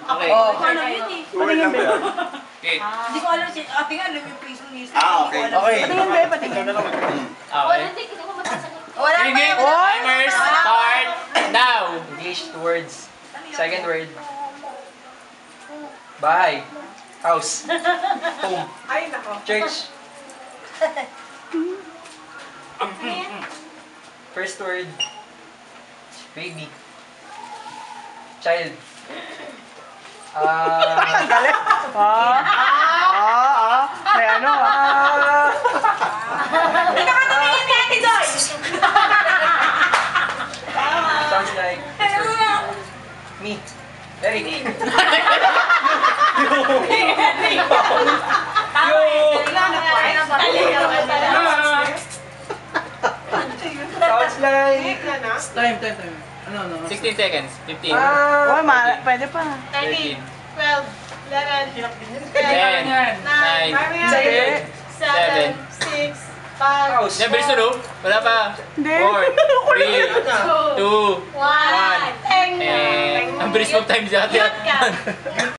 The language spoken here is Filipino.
Okay. Ano yun eh? Tuwal lang ba yan? Okay. Hindi ko alam si ate nga, alam yung face ng list. Okay. Okay. Patingin ba? Patingin. Okay. Wala pa Game yun. timers start now. English two words. Second word. Bahay. House. Home. Ay, nako. Church. First word. Baby. Child. May ano Hindi ka katumingin ni Ate Joy! Sounds like me. Eric. Sounds like... Time. Ano? 16 seconds. 15. Oh, pwede pa. 13. 12, 11, 10. 9. 7. 6, 5, House. Yan, bilis na no? Wala pa. 4, 3, 2, 1. Teng! Ang bilis mag-time dyan. Cute ka.